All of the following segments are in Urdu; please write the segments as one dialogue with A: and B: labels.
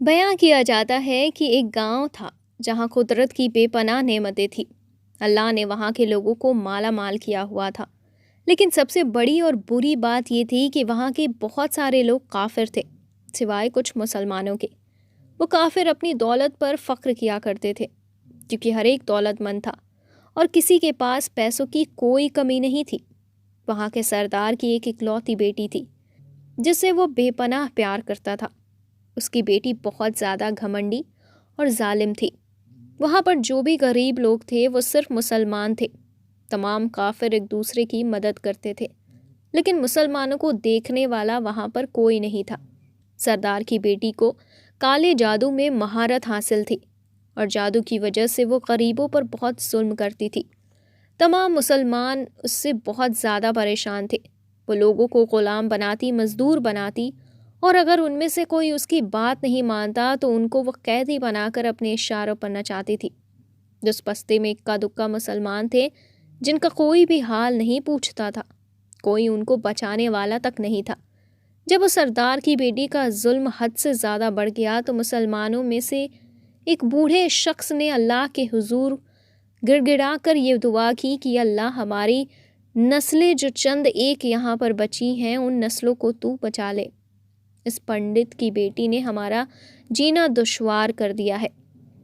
A: بیان کیا جاتا ہے کہ ایک گاؤں تھا جہاں قدرت کی بے پناہ نعمتیں تھیں۔ اللہ نے وہاں کے لوگوں کو مالا مال کیا ہوا تھا، لیکن سب سے بڑی اور بری بات یہ تھی کہ وہاں کے بہت سارے لوگ کافر تھے، سوائے کچھ مسلمانوں کے۔ وہ کافر اپنی دولت پر فخر کیا کرتے تھے، کیونکہ ہر ایک دولت مند تھا اور کسی کے پاس پیسوں کی کوئی کمی نہیں تھی۔ وہاں کے سردار کی ایک اکلوتی بیٹی تھی جس سے وہ بے پناہ پیار کرتا تھا۔ اس کی بیٹی بہت زیادہ گھمنڈی اور ظالم تھی۔ وہاں پر جو بھی غریب لوگ تھے وہ صرف مسلمان تھے۔ تمام کافر ایک دوسرے کی مدد کرتے تھے، لیکن مسلمانوں کو دیکھنے والا وہاں پر کوئی نہیں تھا۔ سردار کی بیٹی کو کالے جادو میں مہارت حاصل تھی اور جادو کی وجہ سے وہ غریبوں پر بہت ظلم کرتی تھی۔ تمام مسلمان اس سے بہت زیادہ پریشان تھے۔ وہ لوگوں کو غلام بناتی، مزدور بناتی، اور اگر ان میں سے کوئی اس کی بات نہیں مانتا تو ان کو وہ قیدی بنا کر اپنے اشاروں پر نچاتی تھی۔ جس بستے میں اکا دکا مسلمان تھے جن کا کوئی بھی حال نہیں پوچھتا تھا، کوئی ان کو بچانے والا تک نہیں تھا۔ جب اس سردار کی بیٹی کا ظلم حد سے زیادہ بڑھ گیا تو مسلمانوں میں سے ایک بوڑھے شخص نے اللہ کے حضور گڑ گڑا کر یہ دعا کی کہ اللہ، ہماری نسلیں جو چند ایک یہاں پر بچی ہیں ان نسلوں کو تو بچا لے۔ اس پنڈت کی بیٹی نے ہمارا جینا دشوار کر دیا ہے۔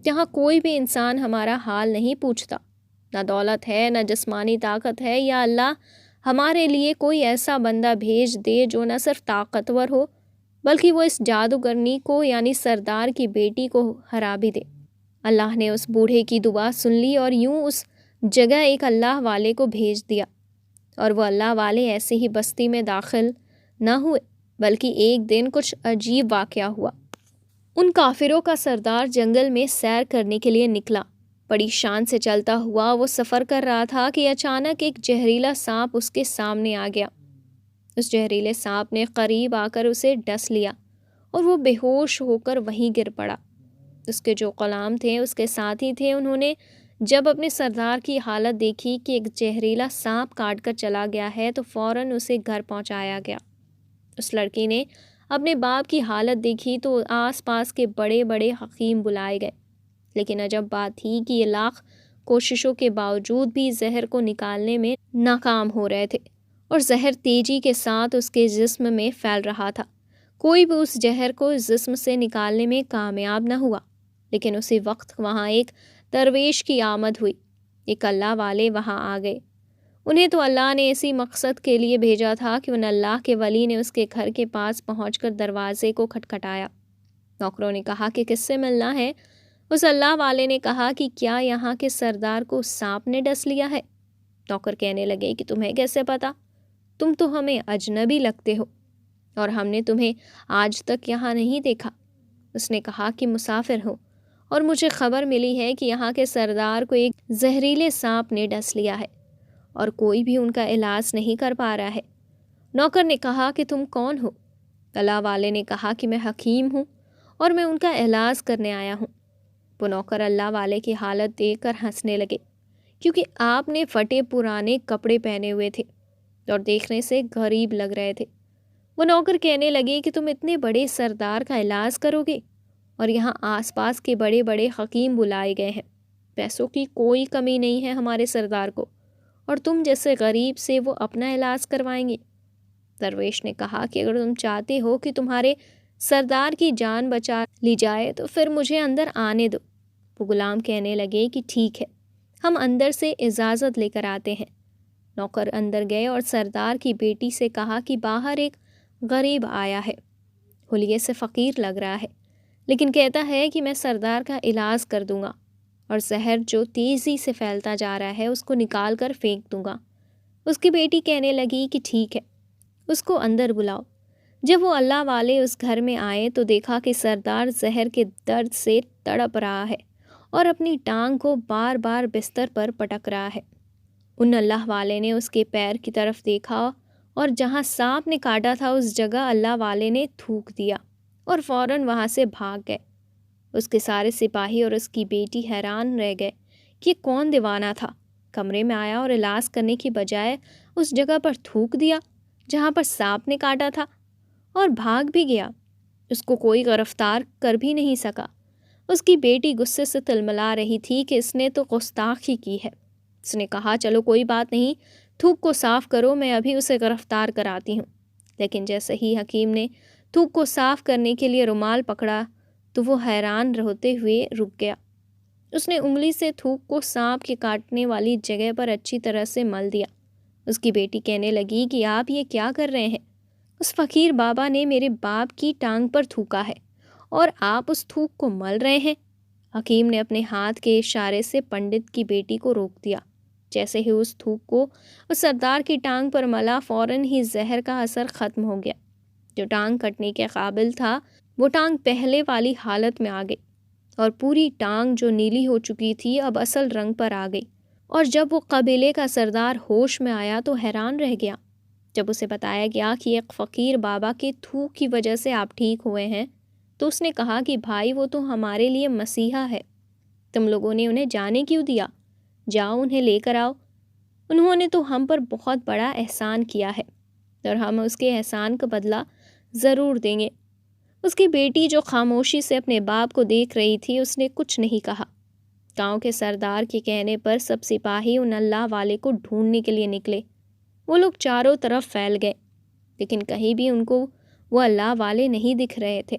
A: یہاں کوئی بھی انسان ہمارا حال نہیں پوچھتا، نہ دولت ہے، نہ جسمانی طاقت ہے۔ یا اللہ، ہمارے لیے کوئی ایسا بندہ بھیج دے جو نہ صرف طاقتور ہو بلکہ وہ اس جادوگرنی کو یعنی سردار کی بیٹی کو ہرا بھی دے۔ اللہ نے اس بوڑھے کی دعا سن لی اور یوں اس جگہ ایک اللہ والے کو بھیج دیا، اور وہ اللہ والے ایسے ہی بستی میں داخل نہ ہوئے بلکہ ایک دن کچھ عجیب واقعہ ہوا۔ ان کافروں کا سردار جنگل میں سیر کرنے کے لیے نکلا۔ بڑی شان سے چلتا ہوا وہ سفر کر رہا تھا کہ اچانک ایک زہریلا سانپ اس کے سامنے آ گیا۔ اس زہریلے سانپ نے قریب آ کر اسے ڈس لیا اور وہ بے ہوش ہو کر وہیں گر پڑا۔ اس کے جو غلام تھے، اس کے ساتھی تھے، انہوں نے جب اپنے سردار کی حالت دیکھی کہ ایک زہریلا سانپ کاٹ کر چلا گیا ہے تو فوراً اسے گھر پہنچایا گیا۔ اس لڑکی نے اپنے باپ کی حالت دیکھی تو آس پاس کے بڑے بڑے حکیم بلائے گئے، لیکن عجب بات تھی کہ یہ لاکھ کوششوں کے باوجود بھی زہر کو نکالنے میں ناکام ہو رہے تھے، اور زہر تیزی کے ساتھ اس کے جسم میں پھیل رہا تھا۔ کوئی بھی اس زہر کو جسم سے نکالنے میں کامیاب نہ ہوا، لیکن اسی وقت وہاں ایک درویش کی آمد ہوئی۔ ایک اللہ والے وہاں آ گئے۔ انہیں تو اللہ نے اسی مقصد کے لیے بھیجا تھا کہ ان اللہ کے ولی نے اس کے گھر کے پاس پہنچ کر دروازے کو کھٹکھٹایا۔ نوکروں نے کہا کہ کس سے ملنا ہے؟ اس اللہ والے نے کہا کہ کیا یہاں کے سردار کو سانپ نے ڈس لیا ہے؟ نوکر کہنے لگے کہ تمہیں کیسے پتا؟ تم تو ہمیں اجنبی لگتے ہو اور ہم نے تمہیں آج تک یہاں نہیں دیکھا۔ اس نے کہا کہ مسافر ہوں اور مجھے خبر ملی ہے کہ یہاں کے سردار کو ایک زہریلے سانپ نے ڈس لیا ہے اور کوئی بھی ان کا علاج نہیں کر پا رہا ہے۔ نوکر نے کہا کہ تم کون ہو؟ اللہ والے نے کہا کہ میں حکیم ہوں اور میں ان کا علاج کرنے آیا ہوں۔ وہ نوکر اللہ والے کی حالت دیکھ کر ہنسنے لگے، کیونکہ آپ نے پھٹے پرانے کپڑے پہنے ہوئے تھے اور دیکھنے سے غریب لگ رہے تھے۔ وہ نوکر کہنے لگے کہ تم اتنے بڑے سردار کا علاج کرو گے اور یہاں آس پاس کے بڑے بڑے حکیم بلائے گئے ہیں، پیسوں کی کوئی کمی نہیں ہے ہمارے سردار کو، اور تم جیسے غریب سے وہ اپنا علاج کروائیں گے؟ درویش نے کہا کہ اگر تم چاہتے ہو کہ تمہارے سردار کی جان بچا لی جائے تو پھر مجھے اندر آنے دو۔ وہ غلام کہنے لگے کہ ٹھیک ہے، ہم اندر سے اجازت لے کر آتے ہیں۔ نوکر اندر گئے اور سردار کی بیٹی سے کہا کہ باہر ایک غریب آیا ہے، حلیے سے فقیر لگ رہا ہے، لیکن کہتا ہے کہ میں سردار کا علاج کر دوں گا اور زہر جو تیزی سے پھیلتا جا رہا ہے اس کو نکال کر پھینک دوں گا۔ اس کی بیٹی کہنے لگی کہ ٹھیک ہے، اس کو اندر بلاؤ۔ جب وہ اللہ والے اس گھر میں آئے تو دیکھا کہ سردار زہر کے درد سے تڑپ رہا ہے اور اپنی ٹانگ کو بار بار بستر پر پٹک رہا ہے۔ ان اللہ والے نے اس کے پیر کی طرف دیکھا اور جہاں سانپ نے کاٹا تھا اس جگہ اللہ والے نے تھوک دیا اور فوراً وہاں سے بھاگ گئے۔ اس کے سارے سپاہی اور اس کی بیٹی حیران رہ گئے کہ یہ کون دیوانہ تھا، کمرے میں آیا اور علاج کرنے کی بجائے اس جگہ پر تھوک دیا جہاں پر سانپ نے کاٹا تھا اور بھاگ بھی گیا۔ اس کو کوئی گرفتار کر بھی نہیں سکا۔ اس کی بیٹی غصے سے تلملا رہی تھی کہ اس نے تو گستاخی کی ہے۔ اس نے کہا چلو کوئی بات نہیں، تھوک کو صاف کرو، میں ابھی اسے گرفتار کراتی ہوں۔ لیکن جیسے ہی حکیم نے تھوک کو صاف کرنے کے لیے رومال پکڑا تو وہ حیران ہوتے ہوئے رک گیا۔ اس نے انگلی سے تھوک کو سانپ کے کاٹنے والی جگہ پر اچھی طرح سے مل دیا۔ اس کی بیٹی کہنے لگی کہ آپ یہ کیا کر رہے ہیں؟ اس فقیر بابا نے میرے باپ کی ٹانگ پر تھوکا ہے اور آپ اس تھوک کو مل رہے ہیں۔ حکیم نے اپنے ہاتھ کے اشارے سے پنڈت کی بیٹی کو روک دیا۔ جیسے ہی اس تھوک کو اس سردار کی ٹانگ پر ملا، فوراً ہی زہر کا اثر ختم ہو گیا۔ جو ٹانگ کٹنے کے قابل تھا وہ ٹانگ پہلے والی حالت میں آ گئی، اور پوری ٹانگ جو نیلی ہو چکی تھی اب اصل رنگ پر آ گئی۔ اور جب وہ قبیلے کا سردار ہوش میں آیا تو حیران رہ گیا۔ جب اسے بتایا گیا کہ ایک فقیر بابا کے تھوک کی وجہ سے آپ ٹھیک ہوئے ہیں تو اس نے کہا کہ بھائی وہ تو ہمارے لیے مسیحا ہے، تم لوگوں نے انہیں جانے کیوں دیا؟ جاؤ انہیں لے کر آؤ، انہوں نے تو ہم پر بہت بڑا احسان کیا ہے اور ہم اس کے احسان کا بدلہ ضرور دیں گے۔ اس کی بیٹی جو خاموشی سے اپنے باپ کو دیکھ رہی تھی، اس نے کچھ نہیں کہا۔ گاؤں کے سردار کے کہنے پر سب سپاہی ان اللہ والے کو ڈھونڈنے کے لیے نکلے۔ وہ لوگ چاروں طرف پھیل گئے، لیکن کہیں بھی ان کو وہ اللہ والے نہیں دکھ رہے تھے۔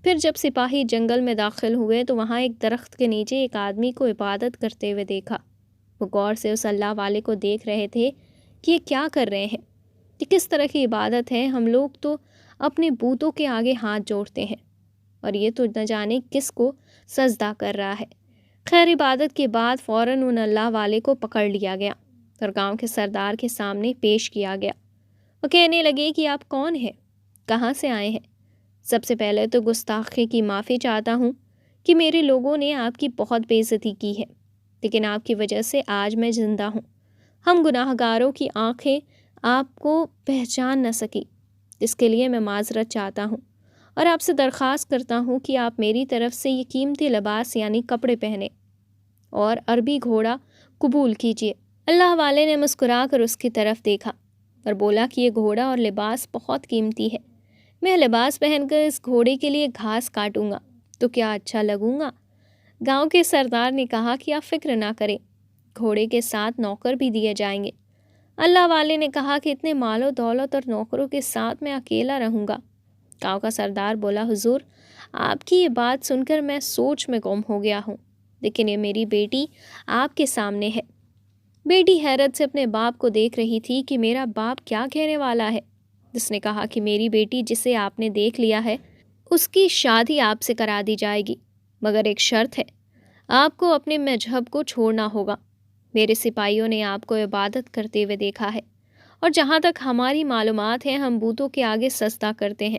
A: پھر جب سپاہی جنگل میں داخل ہوئے تو وہاں ایک درخت کے نیچے ایک آدمی کو عبادت کرتے ہوئے دیکھا۔ وہ غور سے اس اللہ والے کو دیکھ رہے تھے کہ یہ کیا کر رہے ہیں، یہ کس طرح کی عبادت ہے؟ ہم لوگ تو اپنے بتوں کے آگے ہاتھ جوڑتے ہیں اور یہ تو نہ جانے کس کو سجدہ کر رہا ہے۔ خیر عبادت کے بعد فوراً ان اللہ والے کو پکڑ لیا گیا اور گاؤں کے سردار کے سامنے پیش کیا گیا۔ وہ کہنے لگے کہ آپ کون ہیں، کہاں سے آئے ہیں؟ سب سے پہلے تو گستاخی کی معافی چاہتا ہوں کہ میرے لوگوں نے آپ کی بہت بے عزتی کی ہے، لیکن آپ کی وجہ سے آج میں زندہ ہوں۔ ہم گناہ گاروں کی آنکھیں آپ کو پہچان نہ سکی، اس کے لیے میں معذرت چاہتا ہوں اور آپ سے درخواست کرتا ہوں کہ آپ میری طرف سے یہ قیمتی لباس یعنی کپڑے پہنے اور عربی گھوڑا قبول کیجیے۔ اللہ والے نے مسکرا کر اس کی طرف دیکھا اور بولا کہ یہ گھوڑا اور لباس بہت قیمتی ہے، میں لباس پہن کر اس گھوڑے کے لیے گھاس کاٹوں گا تو کیا اچھا لگوں گا؟ گاؤں کے سردار نے کہا کہ آپ فکر نہ کریں، گھوڑے کے ساتھ نوکر بھی دیے جائیں گے۔ اللہ والے نے کہا کہ اتنے مال و دولت اور نوکروں کے ساتھ میں اکیلا رہوں گا؟ گاؤں کا سردار بولا حضور آپ کی یہ بات سن کر میں سوچ میں گم ہو گیا ہوں، لیکن یہ میری بیٹی آپ کے سامنے ہے۔ بیٹی حیرت سے اپنے باپ کو دیکھ رہی تھی کہ میرا باپ کیا کہنے والا ہے۔ جس نے کہا کہ میری بیٹی جسے آپ نے دیکھ لیا ہے اس کی شادی آپ سے کرا دی جائے گی، مگر ایک شرط ہے، آپ کو اپنے مذہب کو چھوڑنا ہوگا۔ میرے سپاہیوں نے آپ کو عبادت کرتے ہوئے دیکھا ہے، اور جہاں تک ہماری معلومات ہے ہم بتوں کے آگے سجدہ کرتے ہیں،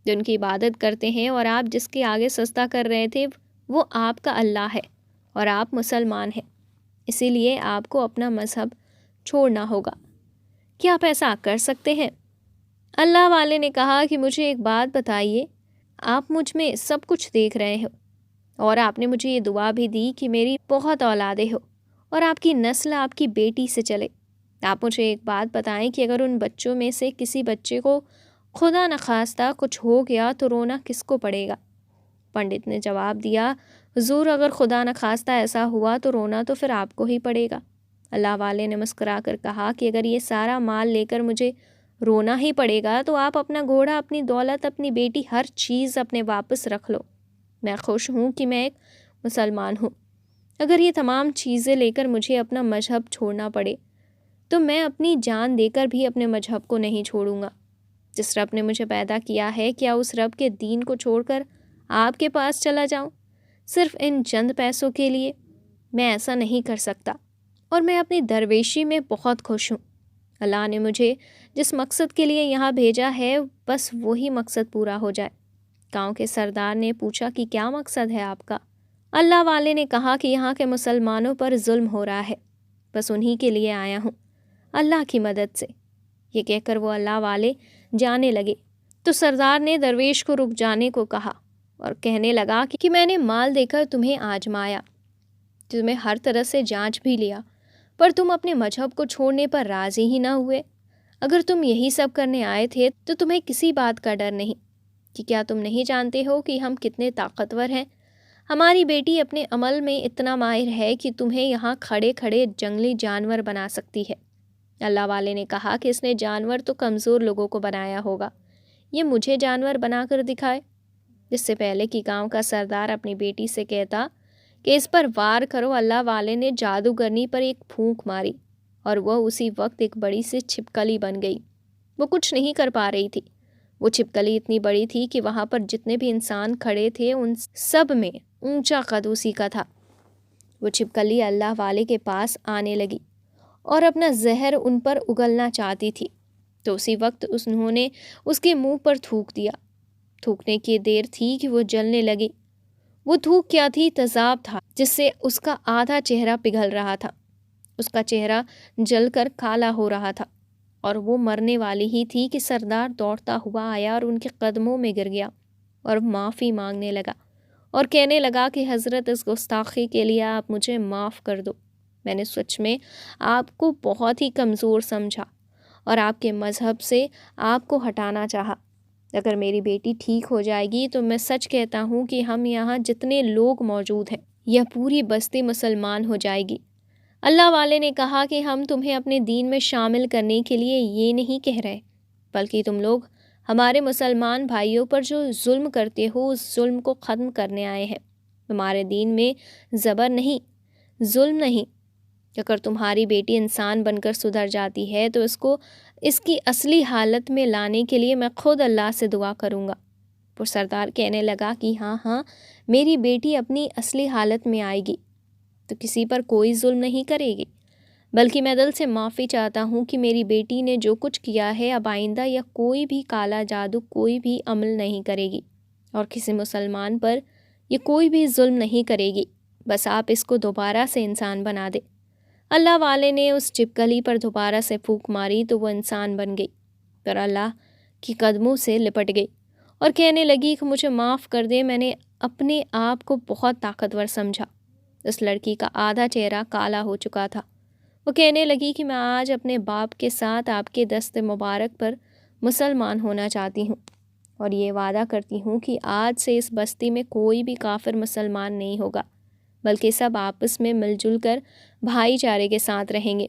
A: جن کی عبادت کرتے ہیں، اور آپ جس کے آگے سجدہ کر رہے تھے وہ آپ کا اللہ ہے اور آپ مسلمان ہیں، اسی لیے آپ کو اپنا مذہب چھوڑنا ہوگا۔ کیا آپ ایسا کر سکتے ہیں؟ اللہ والے نے کہا کہ مجھے ایک بات بتائیے، آپ مجھ میں سب کچھ دیکھ رہے ہو اور آپ نے مجھے یہ دعا بھی دی کہ میری بہت اولادیں ہو اور آپ کی نسل آپ کی بیٹی سے چلے۔ آپ مجھے ایک بات بتائیں کہ اگر ان بچوں میں سے کسی بچے کو خدا نخواستہ کچھ ہو گیا تو رونا کس کو پڑے گا؟ پنڈت نے جواب دیا حضور اگر خدا نخواستہ ایسا ہوا تو رونا تو پھر آپ کو ہی پڑے گا۔ اللہ والے نے مسکرا کر کہا کہ اگر یہ سارا مال لے کر مجھے رونا ہی پڑے گا تو آپ اپنا گھوڑا، اپنی دولت، اپنی بیٹی، ہر چیز اپنے واپس رکھ لو۔ میں خوش ہوں کہ میں ایک مسلمان ہوں۔ اگر یہ تمام چیزیں لے کر مجھے اپنا مذہب چھوڑنا پڑے تو میں اپنی جان دے کر بھی اپنے مذہب کو نہیں چھوڑوں گا۔ جس رب نے مجھے پیدا کیا ہے، کیا اس رب کے دین کو چھوڑ کر آپ کے پاس چلا جاؤں صرف ان چند پیسوں کے لیے؟ میں ایسا نہیں کر سکتا، اور میں اپنی درویشی میں بہت خوش ہوں۔ اللہ نے مجھے جس مقصد کے لیے یہاں بھیجا ہے بس وہی مقصد پورا ہو جائے۔ گاؤں کے سردار نے پوچھا کہ کیا مقصد ہے آپ کا؟ اللہ والے نے کہا کہ یہاں کے مسلمانوں پر ظلم ہو رہا ہے، بس انہی کے لیے آیا ہوں، اللہ کی مدد سے۔ یہ کہہ کر وہ اللہ والے جانے لگے تو سردار نے درویش کو رک جانے کو کہا اور کہنے لگا کہ میں نے مال دے کر تمہیں آزمایا، تمہیں ہر طرح سے جانچ بھی لیا، پر تم اپنے مذہب کو چھوڑنے پر راضی ہی نہ ہوئے۔ اگر تم یہی سب کرنے آئے تھے تو تمہیں کسی بات کا ڈر نہیں، کہ کیا تم نہیں جانتے ہو کہ ہم کتنے طاقتور ہیں؟ ہماری بیٹی اپنے عمل میں اتنا ماہر ہے کہ تمہیں یہاں کھڑے کھڑے جنگلی جانور بنا سکتی ہے۔ اللہ والے نے کہا کہ اس نے جانور تو کمزور لوگوں کو بنایا ہوگا، یہ مجھے جانور بنا کر دکھائے۔ اس سے پہلے کہ گاؤں کا سردار اپنی بیٹی سے کہتا کہ اس پر وار کرو، اللہ والے نے جادوگرنی پر ایک پھونک ماری اور وہ اسی وقت ایک بڑی سی چھپکلی بن گئی۔ وہ کچھ نہیں کر پا رہی تھی۔ وہ چھپکلی اتنی بڑی تھی کہ وہاں پر جتنے بھی انسان کھڑے تھے ان سب میں اونچا قد اسی کا تھا۔ وہ چھپکلی اللہ والے کے پاس آنے لگی اور اپنا زہر ان پر اگلنا چاہتی تھی، تو اسی وقت انہوں نے اس کے منہ پر تھوک دیا۔ تھوکنے کی دیر تھی کہ وہ جلنے لگی۔ وہ تھوک کیا تھی؟ تیزاب تھا، جس سے اس کا آدھا چہرہ پگھل رہا تھا۔ اس کا چہرہ جل کر کالا ہو رہا تھا اور وہ مرنے والی ہی تھی کہ سردار دوڑتا ہوا آیا اور ان کے قدموں میں گر گیا اور معافی مانگنے لگا اور کہنے لگا کہ حضرت، اس گستاخی کے لیے آپ مجھے معاف کر دو۔ میں نے سچ میں آپ کو بہت ہی کمزور سمجھا اور آپ کے مذہب سے آپ کو ہٹانا چاہا۔ اگر میری بیٹی ٹھیک ہو جائے گی تو میں سچ کہتا ہوں کہ ہم یہاں جتنے لوگ موجود ہیں یہ پوری بستی مسلمان ہو جائے گی۔ اللہ والے نے کہا کہ ہم تمہیں اپنے دین میں شامل کرنے کے لیے یہ نہیں کہہ رہے، بلکہ تم لوگ ہمارے مسلمان بھائیوں پر جو ظلم کرتے ہو اس ظلم کو ختم کرنے آئے ہیں۔ تمہارے دین میں زبر نہیں، ظلم نہیں۔ اگر تمہاری بیٹی انسان بن کر سدھر جاتی ہے تو اس کو اس کی اصلی حالت میں لانے کے لیے میں خود اللہ سے دعا کروں گا۔ پھر سردار کہنے لگا کہ ہاں میری بیٹی اپنی اصلی حالت میں آئے گی تو کسی پر کوئی ظلم نہیں کرے گی، بلکہ میں دل سے معافی چاہتا ہوں کہ میری بیٹی نے جو کچھ کیا ہے اب آئندہ یا کوئی بھی کالا جادو کوئی بھی عمل نہیں کرے گی اور کسی مسلمان پر یہ کوئی بھی ظلم نہیں کرے گی، بس آپ اس کو دوبارہ سے انسان بنا دے۔ اللہ والے نے اس چھپکلی پر دوبارہ سے پھونک ماری تو وہ انسان بن گئی، پر اللہ کی قدموں سے لپٹ گئی اور کہنے لگی کہ مجھے معاف کر دے، میں نے اپنے آپ کو بہت طاقتور سمجھا۔ اس لڑکی کا آدھا چہرہ کالا ہو چکا تھا۔ وہ کہنے لگی کہ میں آج اپنے باپ کے ساتھ آپ کے دست مبارک پر مسلمان ہونا چاہتی ہوں اور یہ وعدہ کرتی ہوں کہ آج سے اس بستی میں کوئی بھی کافر مسلمان نہیں ہوگا، بلکہ سب آپس میں مل جل کر بھائی چارے کے ساتھ رہیں گے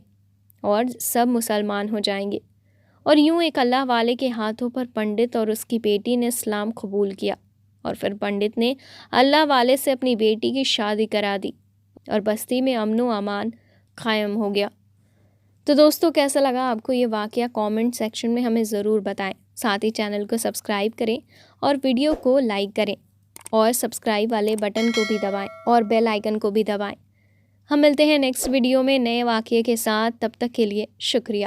A: اور سب مسلمان ہو جائیں گے۔ اور یوں ایک اللہ والے کے ہاتھوں پر پنڈت اور اس کی بیٹی نے اسلام قبول کیا اور پھر پنڈت نے اللہ والے سے اپنی بیٹی کی شادی کرا دی اور بستی میں امن و امان قائم ہو گیا۔ تو دوستو، کیسا لگا آپ کو یہ واقعہ؟ کامنٹ سیکشن میں ہمیں ضرور بتائیں۔ ساتھ ہی چینل کو سبسکرائب کریں اور ویڈیو کو لائک کریں اور سبسکرائب والے بٹن کو بھی دبائیں اور بیل آئیکن کو بھی دبائیں۔ ہم ملتے ہیں نیکسٹ ویڈیو میں نئے واقعے کے ساتھ، تب تک کے لیے شکریہ۔